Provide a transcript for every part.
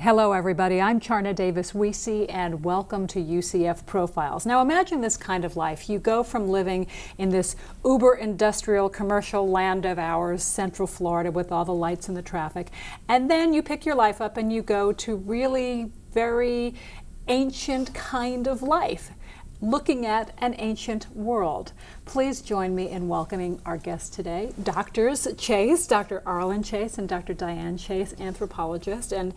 Hello everybody, I'm Charna Davis Wiese and welcome to UCF Profiles. Now imagine this kind of life. You go from living in this uber industrial commercial land of ours, Central Florida with all the lights and the traffic, and then you pick your life up and you go to really very ancient kind of life, looking at an ancient world. Please join me in welcoming our guests today, Doctors Chase, Dr. Arlen Chase and Dr. Diane Chase, anthropologist, and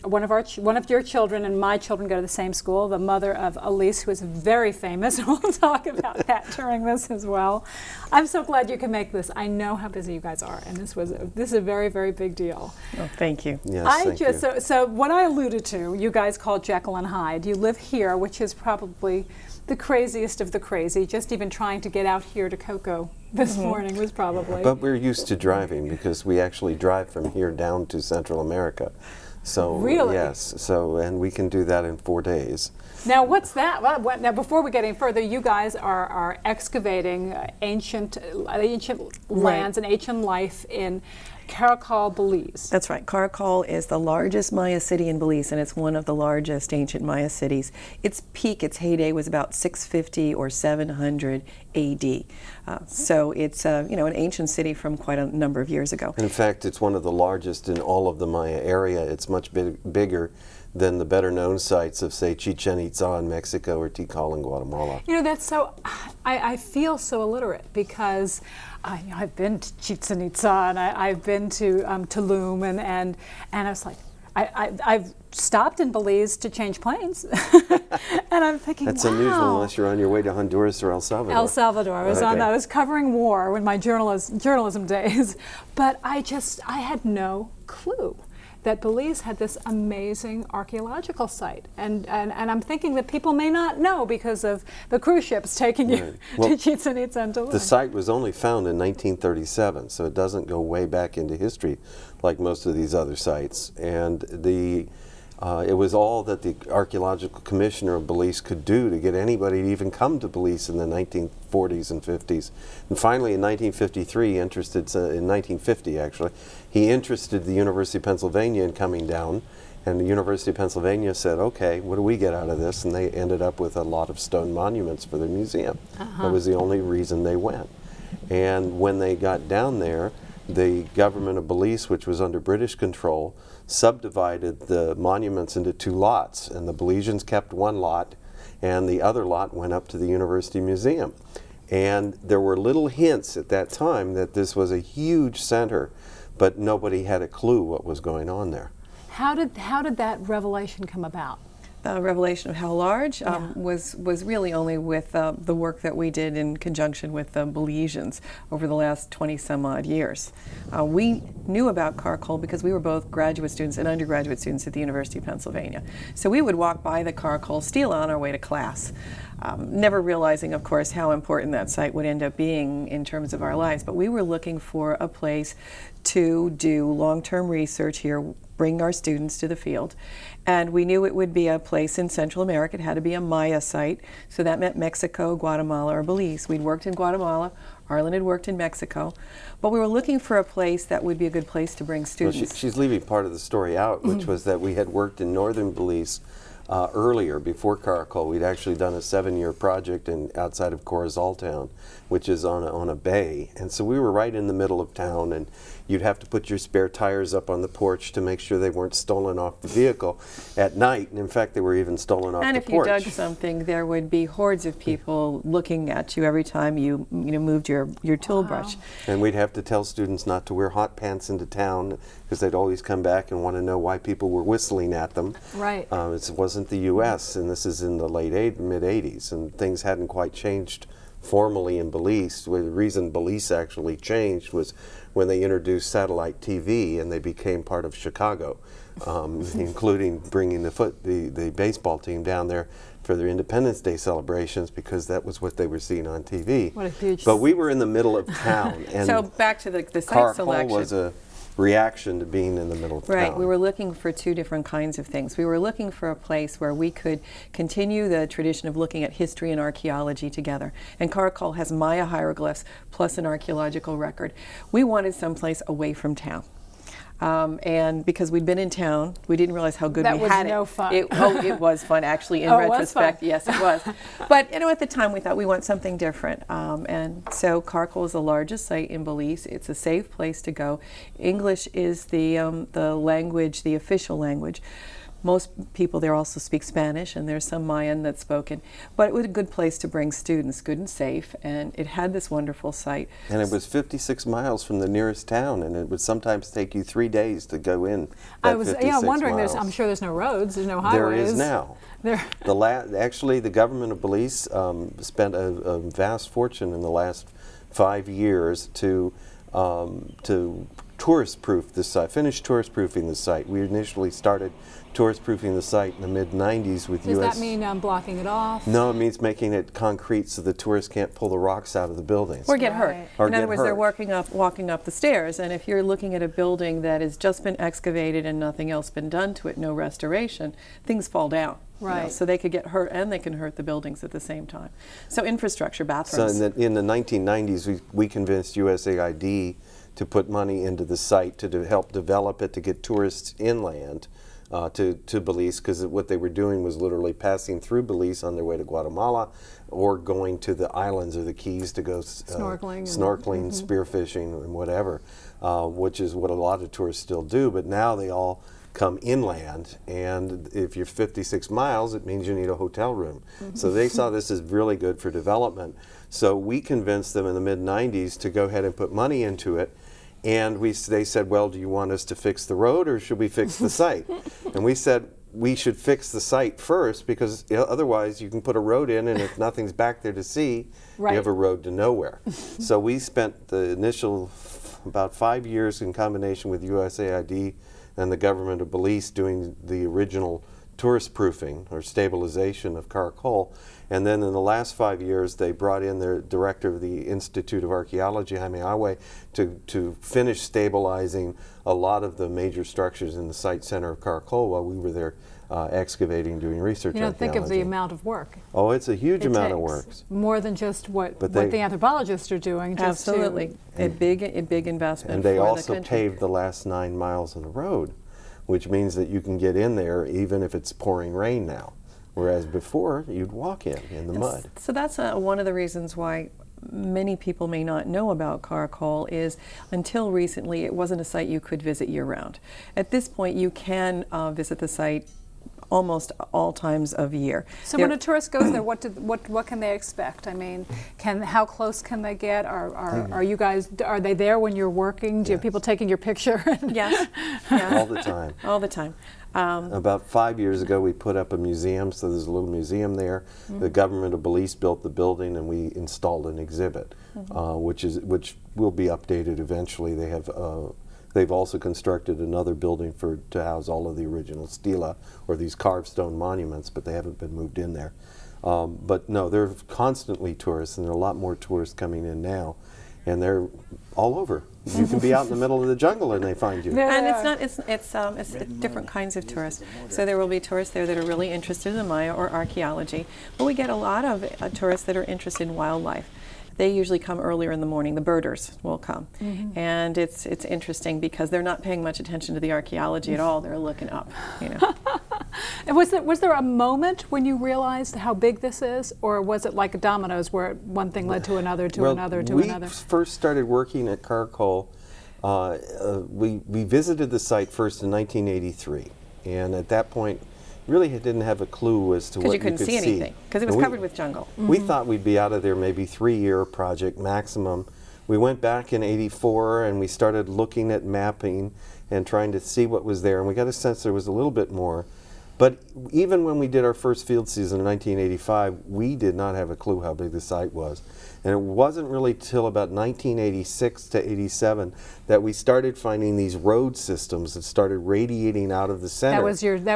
one of your children and my children go to the same school, the mother of Elise, who is very famous. We'll talk about that during this as well. I'm so glad you can make this. I know how busy you guys are, and this is a very, very big deal. Oh, thank you. Yes, thank you. So what I alluded to, you guys call Jekyll and Hyde. You live here, which is probably the craziest of the crazy. Just even trying to get out here to Cocoa this morning was probably. But we're used to driving because we actually drive from here down to Central America. So really? Yes. So and we can do that in 4 days. Now what's that? Now before we get any further, you guys are excavating ancient lands and ancient life in Caracol, Belize. That's right. Caracol is the largest Maya city in Belize, and it's one of the largest ancient Maya cities. Its peak, its heyday, was about 650 or 700 AD. So it's an ancient city from quite a number of years ago. In fact, it's one of the largest in all of the Maya area. It's much bigger than the better-known sites of, say, Chichen Itza in Mexico or Tikal in Guatemala. You know, that's so. I feel so illiterate because I've been to Chichen Itza and I've been to Tulum and I was like, I've stopped in Belize to change planes, and I'm thinking, that's wow. unusual unless you're on your way to Honduras or El Salvador. El Salvador. I was covering war in my journalism days, but I had no clue that Belize had this amazing archaeological site. And I'm thinking that people may not know because of the cruise ships taking you to Chichen Itza and Tulum. The site was only found in 1937, so it doesn't go way back into history like most of these other sites. And it was all that the Archaeological Commissioner of Belize could do to get anybody to even come to Belize in the 1940s and 50s. And finally, in 1953, in 1950 actually, he interested the University of Pennsylvania in coming down, and the University of Pennsylvania said, okay, what do we get out of this? And they ended up with a lot of stone monuments for their museum. That was the only reason they went. And when they got down there, the government of Belize, which was under British control, subdivided the monuments into 2 lots, and the Belizeans kept 1 lot, and the other lot went up to the University Museum. And there were little hints at that time that this was a huge center, but nobody had a clue what was going on there. How did that revelation come about? The revelation of how large was really only with the work that we did in conjunction with the Belizeans over the last 20 some odd years. We knew about Caracol because we were both graduate students and undergraduate students at the University of Pennsylvania. So we would walk by the Caracol stela on our way to class, never realizing, of course, how important that site would end up being in terms of our lives. But we were looking for a place to do long-term research here, bring our students to the field. And we knew it would be a place in Central America. It had to be a Maya site, so that meant Mexico, Guatemala, or Belize. We'd worked in Guatemala, Arlen had worked in Mexico, but we were looking for a place that would be a good place to bring students. Well, she's leaving part of the story out, which was that we had worked in northern Belize earlier, before Caracol. We'd actually done a 7-year project outside of Corozal town, which is on a bay. And so we were right in the middle of town, and you'd have to put your spare tires up on the porch to make sure they weren't stolen off the vehicle at night. And in fact, they were even stolen off the porch. And if you dug something, there would be hordes of people looking at you every time you moved your tool brush. And we'd have to tell students not to wear hot pants into town because they'd always come back and want to know why people were whistling at them. Right. It wasn't the U.S., and this is in the mid-'80s, and things hadn't quite changed formally in Belize. The reason Belize actually changed was when they introduced satellite TV and they became part of Chicago, including bringing the baseball team down there for their Independence Day celebrations because that was what they were seeing on TV. What a huge... But we were in the middle of town, and so back to the site Caracol selection. was a reaction to being in the middle of Right, town. we were looking for 2 different kinds of things. We were looking for a place where we could continue the tradition of looking at history and archaeology together. And Caracol has Maya hieroglyphs plus an archaeological record. We wanted someplace away from town. And because we'd been in town, we didn't realize how good That we was had no it. fun. It was fun, actually, in Oh, it was retrospect. fun. Yes, it was. But at the time, we thought we want something different. And so Caracol is the largest site in Belize. It's a safe place to go. English is the language, the official language. Most people there also speak Spanish, and there's some Mayan that's spoken. But it was a good place to bring students, good and safe, and it had this wonderful site. And it was 56 miles from the nearest town, and it would sometimes take you 3 days to go in. I was wondering. Miles. I'm sure there's no roads, there's no highways. There is now. Actually, the government of Belize spent a vast fortune in the last 5 years to tourist-proof this site, finish tourist-proofing the site. We initially started tourist-proofing the site in the mid-90s with Does that mean blocking it off? No, it means making it concrete so the tourists can't pull the rocks out of the buildings. Or get hurt. Or in get other words, hurt. they're walking up the stairs, and if you're looking at a building that has just been excavated and nothing else been done to it, no restoration, things fall down. Right. So they could get hurt, and they can hurt the buildings at the same time. So infrastructure, bathrooms. So in the 1990s, we convinced USAID to put money into the site to help develop it, to get tourists inland to Belize, because what they were doing was literally passing through Belize on their way to Guatemala or going to the islands or the Keys to go snorkeling, spearfishing, and whatever, which is what a lot of tourists still do. But now they all come inland, and if you're 56 miles, it means you need a hotel room. So they saw this as really good for development. So we convinced them in the mid-90s to go ahead and put money into it. And they said, well, do you want us to fix the road or should we fix the site? And we said, we should fix the site first, because otherwise you can put a road in, and if nothing's back there to see, right, you have a road to nowhere. So we spent the initial about 5 years in combination with USAID and the government of Belize doing the original tourist proofing or stabilization of Caracol. And then in the last 5 years, they brought in their director of the Institute of Archaeology, Jaime Awe, to finish stabilizing a lot of the major structures in the site center of Caracol while we were there excavating, doing research. You don't think of the amount of work. Oh, it's a huge amount of work. More than just what the anthropologists are doing. Just absolutely. A big investment. And they for also the country. paved the last 9 miles of the road, which means that you can get in there even if it's pouring rain now. Whereas before, you'd walk in the mud. So that's one of the reasons why many people may not know about Caracol is until recently it wasn't a site you could visit year-round. At this point, you can visit the site almost all times of year. So when a tourist goes there, what can they expect? I mean, how close can they get? Are they there when you're working? Do you have people taking your picture? Yes. All the time. All the time. About 5 years ago, we put up a museum, so there's a little museum there. The government of Belize built the building, and we installed an exhibit, which will be updated eventually. They've also constructed another building to house all of the original stela, or these carved stone monuments, but they haven't been moved in there. But no, there are constantly tourists, and there are a lot more tourists coming in now, and they're all over. You can be out in the middle of the jungle and they find you. And it's different kinds of tourists. So there will be tourists there that are really interested in the Maya or archaeology, but we get a lot of tourists that are interested in wildlife. They usually come earlier in the morning. The birders will come, and it's interesting because they're not paying much attention to the archaeology at all. They're looking up, you know. And was there a moment when you realized how big this is, or was it like dominoes where one thing led to another, to another, to another? We first started working at Caracol. We visited the site first in 1983, and at that point, really didn't have a clue as to what you could see. Because you couldn't see anything, because it was covered with jungle. We thought we'd be out of there maybe 3-year project maximum. We went back in '84 and we started looking at mapping and trying to see what was there, and we got a sense there was a little bit more. But even when we did our first field season in 1985, we did not have a clue how big the site was. And it wasn't really till about 1986 to 87 that we started finding these road systems that started radiating out of the center. That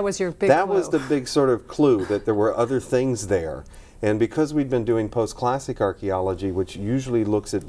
was your big That clue. was the big sort of clue that there were other things there. And because we'd been doing post-classic archaeology, which usually looks at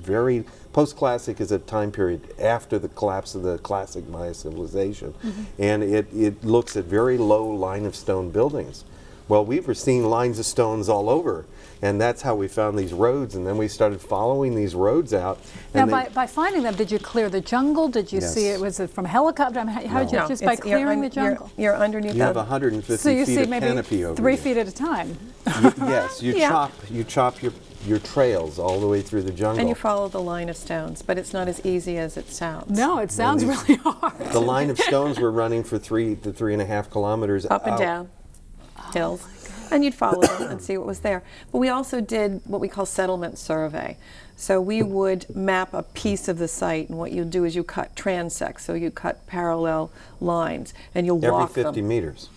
post-classic is a time period after the collapse of the classic Maya civilization, and it looks at very low line of stone buildings. Well, we were seeing lines of stones all over, And that's how we found these roads, and then we started following these roads out. Now, And by finding them, did you clear the jungle? Did you Yes. see it? Was it from helicopter? I mean, how did you, No, just by it's- you're clearing un- the jungle? You're underneath you have that. 150 So you feet see of maybe canopy over 3 you. feet at a time. Yes, you Yeah. chop your trails all the way through the jungle. And you follow the line of stones, but it's not as easy as it sounds. No, it sounds these- really hard. The line of stones were running for 3 to 3.5 kilometers Up and out. down hills. And you'd follow them and see what was there. But we also did what we call settlement survey. So we would map a piece of the site, and what you do is you cut transects, so you cut parallel lines, and you'll Every walk 50 them meters.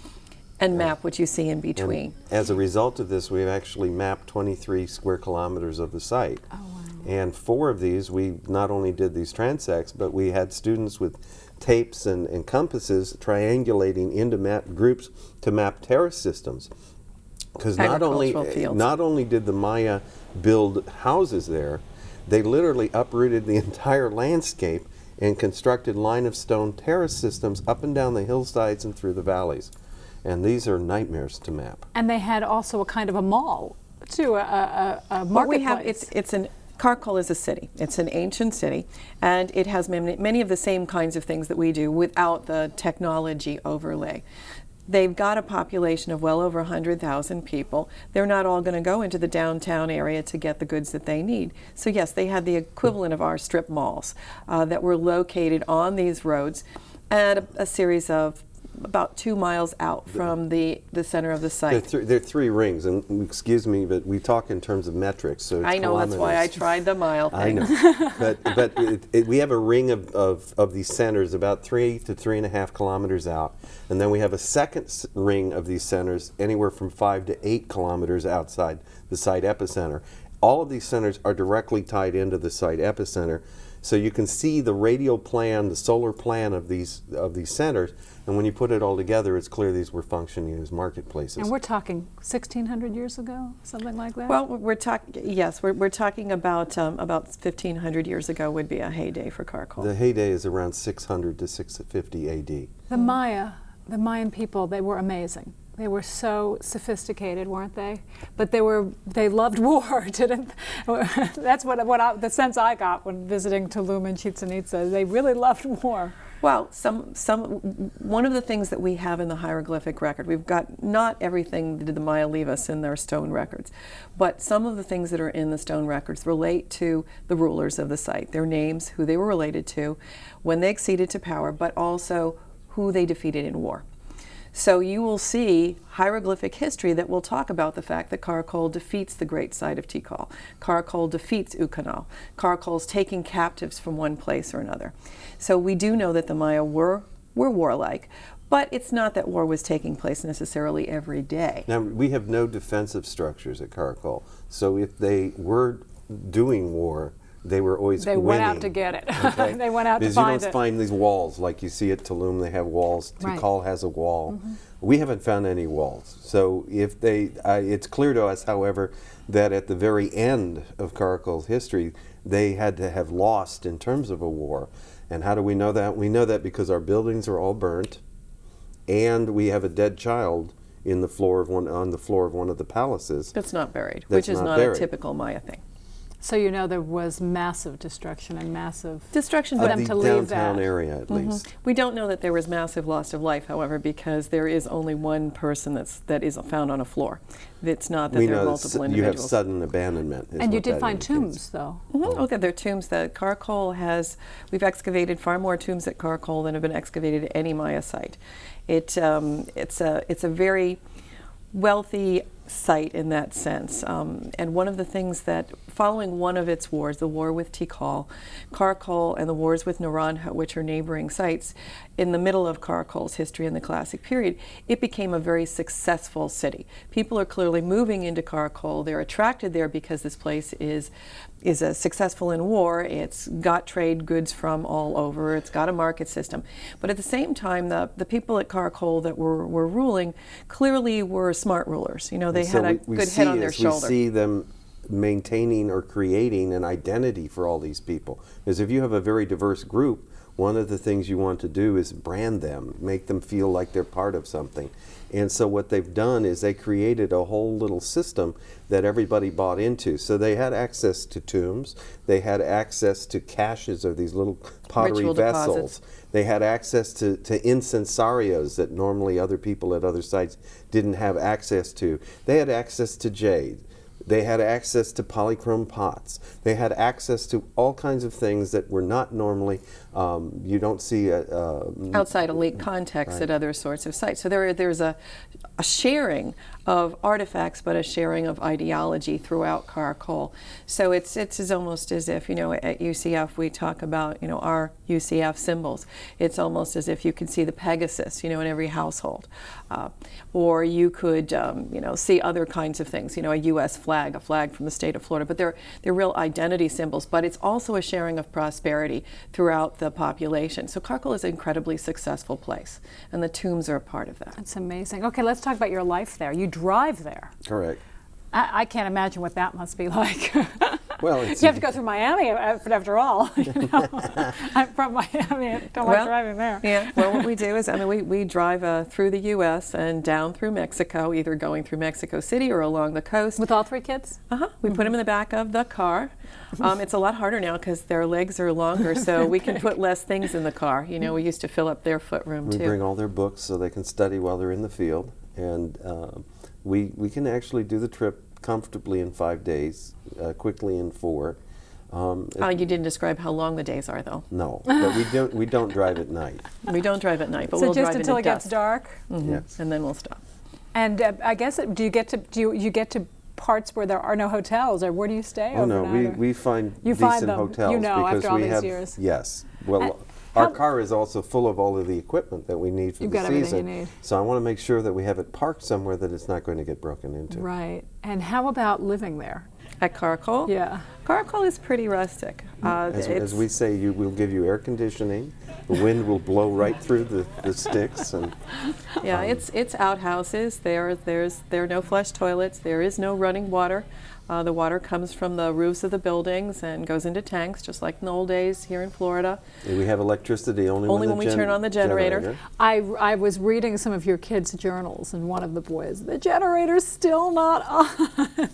and map what you see in And between. as a result of this, we've actually mapped 23 square kilometers of the site. Oh, wow. And 4 of these, we not only did these transects, but we had students with tapes and compasses triangulating into map groups to map terrace systems. Because not Agricultural fields. only did the Maya build houses there, they literally uprooted the entire landscape and constructed line of stone terrace systems up and down the hillsides and through the valleys. And these are nightmares to map. And they had also a kind of a mall, too, a What marketplace. we have, it's an Caracol is a city. It's an ancient city, and it has many of the same kinds of things that we do without the technology overlay. They've got a population of well over 100,000 people. They're not all going to go into the downtown area to get the goods that they need. So yes, they had the equivalent of our strip malls that were located on these roads at a series of about 2 miles out from the center of the site. They're 3 rings, and excuse me, but we talk in terms of metrics. So it's I know, that's why I kilometers. tried the mile I thing. know, but we have a ring of these centers about 3 to 3.5 kilometers out, and then we have a second ring of these centers anywhere from 5 to 8 kilometers outside the site epicenter. All of these centers are directly tied into the site epicenter, so you can see the radial plan, the solar plan of these centers, and when you put it all together, it's clear these were functioning as marketplaces. And we're talking 1,600 years ago, something like that? Well, we're talking about 1,500 years ago would be a heyday for Caracol. The heyday is around 600 to 650 AD. The Mayan people, they were amazing. They were so sophisticated, weren't they? But they loved war, didn't they? That's the sense I got when visiting Tulum and Chichen Itza. They really loved war. Well, one of the things that we have in the hieroglyphic record, we've got not everything that did the Maya leave us in their stone records, but some of the things that are in the stone records relate to the rulers of the site, their names, who they were related to, when they acceded to power, but also who they defeated in war. So you will see hieroglyphic history that will talk about the fact that Caracol defeats the great site of Tikal. Caracol defeats Ucanal. Caracol's taking captives from one place or another. So we do know that the Maya were warlike, but it's not that war was taking place necessarily every day. Now, we have no defensive structures at Caracol, so if they were doing war, they were always They winning. went out to get it. Okay? They went out because to find you it. don't find these walls like you see at Tulum. They have walls. Right. Tikal has a wall. We haven't found any walls. So if it's clear to us, however, that at the very end of Caracol's history, they had to have lost in terms of a war. And how do we know that? We know that because our buildings are all burnt, and we have a dead child on the floor of one of the palaces. That's not buried, That's which is not not buried. a typical Maya thing. So you know there was massive destruction and massive Destruction, for but them the to leave downtown that. area, at least. we don't know that there was massive loss of life, however, because there is only one person that is found on a floor. It's not that We there are know multiple that you have individuals. sudden abandonment. is And you what did that find indicates. tombs, though. Okay, there are tombs that Caracol has. We've excavated far more tombs at Caracol than have been excavated at any Maya site. It's a very wealthy site in that sense. And one of the things that, following one of its wars, the war with Tikal, Caracol and the wars with Naranjo, which are neighboring sites, in the middle of Caracol's history in the Classic period, it became a very successful city. People are clearly moving into Caracol. They're attracted there because this place is successful in war. It's got trade goods from all over. It's got a market system. But at the same time, the people at Caracol that were ruling clearly were smart rulers. You know, they So had a we good see head on their as shoulder. We see them maintaining or creating an identity for all these people. Because if you have a very diverse group, one of the things you want to do is brand them, make them feel like they're part of something. And so what they've done is they created a whole little system that everybody bought into. So they had access to tombs, they had access to caches of these little pottery Ritual vessels. deposits. They had access to incensarios that normally other people at other sites didn't have access to. They had access to jade. They had access to polychrome pots. They had access to all kinds of things that were not normally, you don't see outside elite context at other sorts of sites. So there's a sharing of artifacts, but a sharing of ideology throughout Caracol. So it's almost as if, at UCF we talk about, our UCF symbols. It's almost as if you can see the Pegasus, in every household. Or you could, see other kinds of things, a U.S. flag, a flag from the state of Florida. But they're real identity symbols. But it's also a sharing of prosperity throughout the population. So Caracol is an incredibly successful place, and the tombs are a part of that. That's amazing. Okay, let's talk about your life there. You drive there. Correct. I can't imagine what that must be like. Well, you have to go through Miami after all. I'm from Miami. I don't like driving there. Yeah. Well, what we do is, we drive through the U.S. and down through Mexico, either going through Mexico City or along the coast. With all 3 kids? We put them in the back of the car. It's a lot harder now because their legs are longer, so we can put less things in the car. We used to fill up their footroom too. We bring all their books so they can study while they're in the field, and we can actually do the trip comfortably in 5 days, quickly in 4. You didn't describe how long the days are, though. No, but we don't drive at night. We don't drive at night, but so we'll drive just until it gets dark. Yes. And then we'll stop. And I guess do you get to parts where there are no hotels, or where do you stay? Oh no, we find decent hotels because after all we these have years. Yes. Well. Our car is also full of all of the equipment that we need for You've the got season. everything you need. So I want to make sure that we have it parked somewhere that it's not going to get broken into. Right. And how about living there? At Caracol? Yeah. Caracol is pretty rustic. As we say, we'll give you air conditioning. The wind will blow right through the sticks. And, yeah, it's outhouses. There are no flush toilets. There is no running water. The water comes from the roofs of the buildings and goes into tanks, just like in the old days here in Florida. And we have electricity only when we turn on the generator. I was reading some of your kids' journals, and one of the boys, the generator's still not on.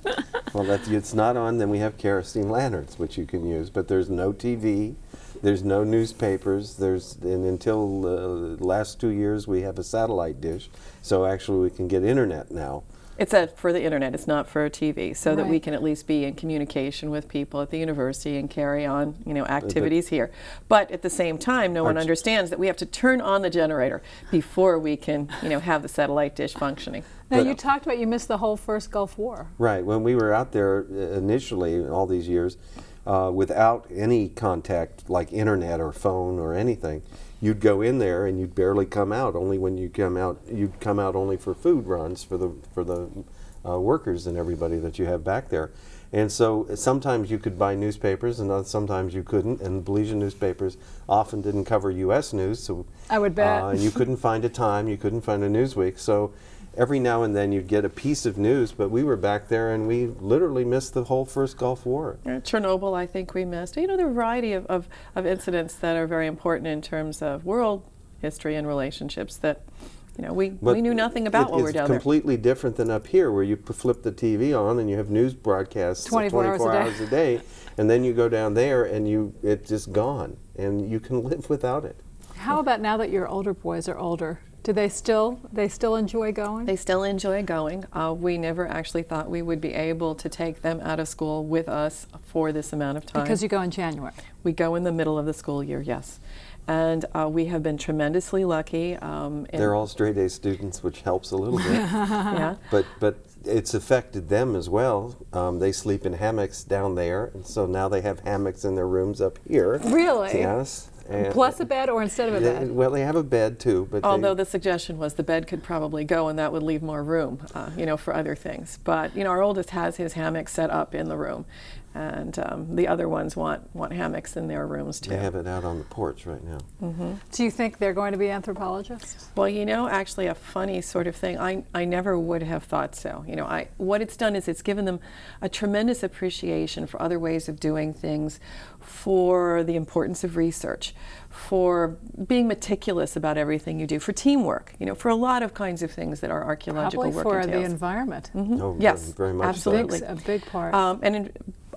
Well, it's not on, then we have kerosene lanterns, which you can use, but there's no TV. There's no newspapers. And until the last 2 years, we have a satellite dish. So actually, we can get internet now. It's for the internet. It's not for TV, so that we can at least be in communication with people at the university and carry on, activities here. But at the same time, no one understands that we have to turn on the generator before we can, have the satellite dish functioning. Now, you talked about you missed the whole first Gulf War. Right. When we were out there initially, all these years, without any contact like internet or phone or anything, you'd go in there and you'd barely come out. Only when you come out, you'd come out only for food runs for the workers and everybody that you have back there. And so sometimes you could buy newspapers, and sometimes you couldn't. And Belizean newspapers often didn't cover U.S. news, so I would bet you couldn't find a Time, you couldn't find a Newsweek. So every now and then you'd get a piece of news, but we were back there and we literally missed the whole first Gulf War. Chernobyl, I think we missed. There are a variety of incidents that are very important in terms of world history and relationships that, we knew nothing about while we were down there. It's completely different than up here, where you flip the TV on and you have news broadcasts 24 hours a day, and then you go down there and it's just gone, and you can live without it. How about now that your older boys are older? Do they still enjoy going? They still enjoy going. We never actually thought we would be able to take them out of school with us for this amount of time. Because you go in January. We go in the middle of the school year, yes. And we have been tremendously lucky. They're all straight-A students, which helps a little bit. Yeah. But it's affected them as well. They sleep in hammocks down there, and so now they have hammocks in their rooms up here. Really? Yes. Plus a bed or instead of a bed? Well, they have a bed too. But although the suggestion was the bed could probably go and that would leave more room, for other things. But, our oldest has his hammock set up in the room. and the other ones want hammocks in their rooms too. They have it out on the porch right now. Do you think they're going to be anthropologists? Well, you know, actually a funny sort of thing, I never would have thought so. You know, what it's done is it's given them a tremendous appreciation for other ways of doing things, for the importance of research, for being meticulous about everything you do, for teamwork, you know, for a lot of kinds of things that our archaeological work Probably for entails. the environment. Oh, Yes, very much absolutely. A big part.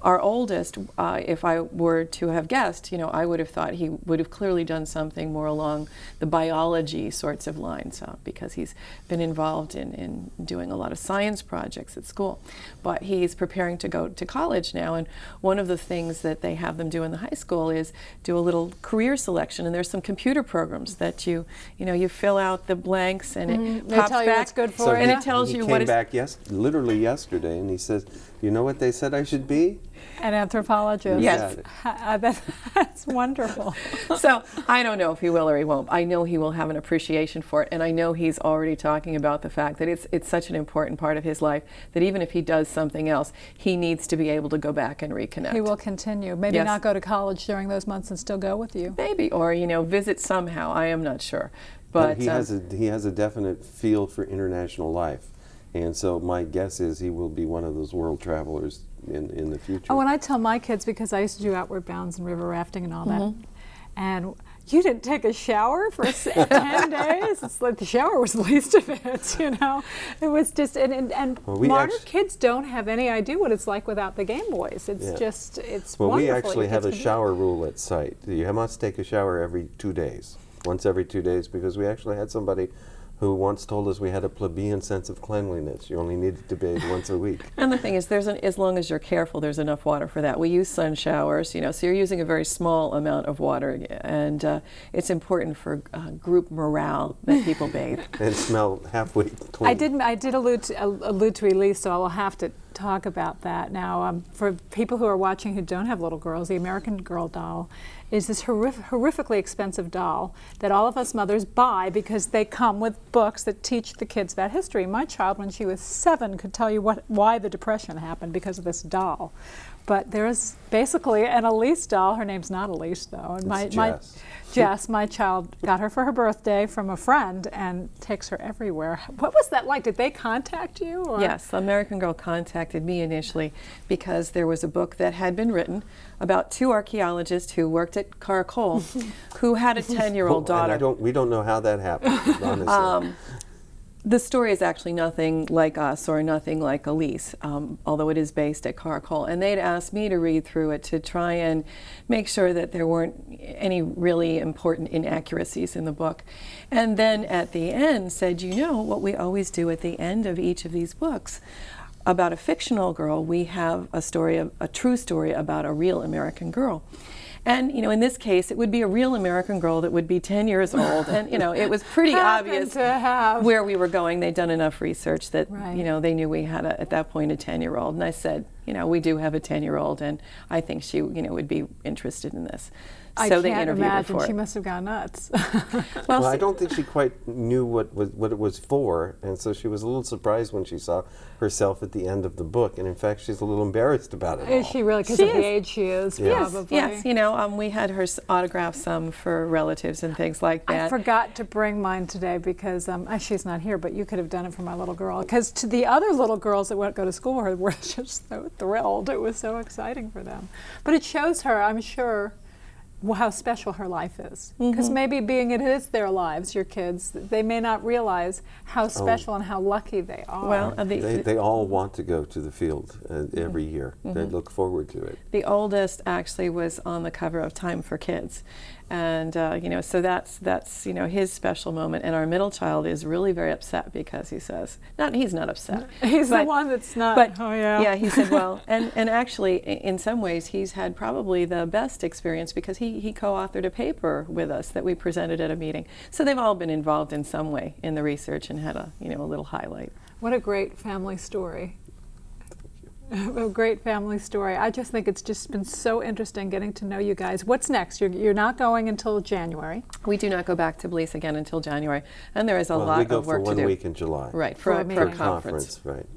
Our oldest, if I were to have guessed, you know, I would have thought he would have clearly done something more along the biology sorts of lines, because he's been involved in doing a lot of science projects at school. But he's preparing to go to college now, and one of the things that they have them do in the high school is do a little career selection, and there's some computer programs that you fill out the blanks, and it They pops tell you back, what's good for So you. and it tells he you came what is. back literally yesterday, and he says, "You know what they said I should be?" An anthropologist. Yes. That's wonderful. So I don't know if he will or he won't. I know he will have an appreciation for it, and I know he's already talking about the fact that it's such an important part of his life that even if he does something else, he needs to be able to go back and reconnect. He will continue. Maybe Yes. not go to college during those months and still go with you. Maybe, or visit somehow. I am not sure, But but he has a definite feel for international life, and so my guess is he will be one of those world travelers in the future. Oh, and I tell my kids, because I used to do outward bounds and river rafting and all that, Mm-hmm. and you didn't take a shower for 10 days? It's like the shower was the least of it, you know? It was just, and Well, we modern actu- kids don't have any idea what it's like without the Game Boys. It's Yeah. just, it's Well, wonderful. we actually Your have a kids can do it. shower rule at site. You must take a shower every 2 days, once every 2 days, because we actually had somebody who once told us we had a plebeian sense of cleanliness. You only needed to bathe once a week. And the thing is, as long as you're careful, there's enough water for that. We use sun showers, so you're using a very small amount of water, and it's important for group morale that people bathe. And smell halfway clean. I did allude to Elise, so I will have to talk about that now. For people who are watching who don't have little girls, the American Girl doll is this horrifically expensive doll that all of us mothers buy because they come with books that teach the kids about history. My child, when she was 7, could tell you why the Depression happened because of this doll. But there's basically an Elise doll. Her name's not Elise, though. And Jess, my child, got her for her birthday from a friend and takes her everywhere. What was that like? Did they contact you? Or? Yes, the American Girl contacted me initially because there was a book that had been written about 2 archaeologists who worked at Caracol who had a 10-year-old daughter. And we don't know how that happened, honestly. The story is actually nothing like us or nothing like Elise, although it is based at Caracol. And they'd asked me to read through it to try and make sure that there weren't any really important inaccuracies in the book. And then at the end said, what we always do at the end of each of these books about a fictional girl, we have a true story about a real American girl. And, in this case, it would be a real American girl that would be 10 years old. And, it was pretty obvious where we were going. They'd done enough research that, Right. They knew we had, at that point, a 10-year-old. And I said, we do have a 10-year-old, and I think she, would be interested in this. So they can't interviewed her imagine. for She it. must have gone nuts. Well, I don't think she quite knew what it was for, and so she was a little surprised when she saw herself at the end of the book. And in fact, she's a little embarrassed about it. Is all. she really? Because She of the is. age she is, Yes. probably. Yes, we had her autograph some for relatives and things like that. I forgot to bring mine today because she's not here, but you could have done it for my little girl. Because to the other little girls that went go to school with her were just so thrilled. It was so exciting for them. But it shows her, I'm sure, how special her life is. Because maybe being it is their lives, your kids, they may not realize how special and how lucky they are. Well, They all want to go to the field every year. They look forward to it. the oldest actually was on the cover of Time for Kids. And, so that's his special moment. And our middle child is really very upset because he's not upset. He's the one that's not. But, oh, yeah. Yeah, he said, well, and actually, in some ways, he's had probably the best experience because he co-authored a paper with us that we presented at a meeting. So they've all been involved in some way in the research and had a little highlight. What a great family story. A great family story. I just think it's just been so interesting getting to know you guys. What's next? You're not going until January. We do not go back to Belize again until January, and there is a We lot go of work for to do. 1 week in July. Right, For a for a meeting. conference. Right.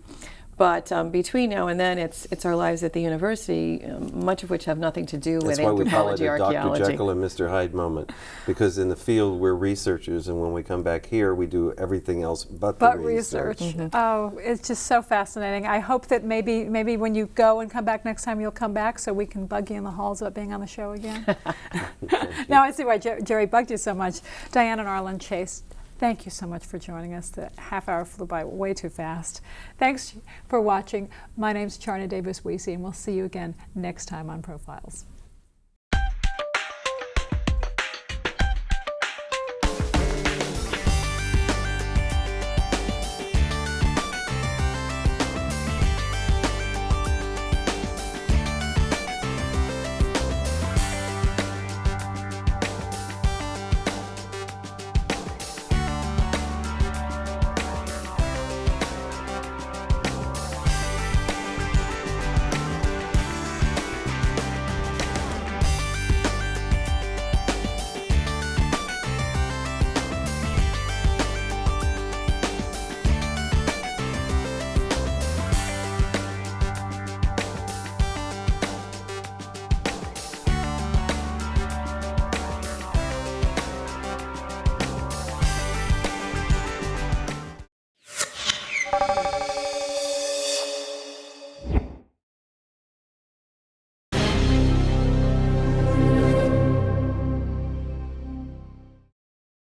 But between now and then, it's our lives at the university, much of which have nothing to do with That's why we call it anthropology, a Dr. archaeology. Jekyll and Mr. Hyde moment, because in the field we're researchers, and when we come back here, we do everything else but the research. Oh, it's just so fascinating. I hope that maybe when you go and come back next time, you'll come back so we can bug you in the halls about being on the show again. Now I see why Jerry bugged you so much. Diane and Arlen Chase, thank you so much for joining us. The half hour flew by way too fast. Thanks for watching. My name's Charna Davis Wiese, and we'll see you again next time on Profiles.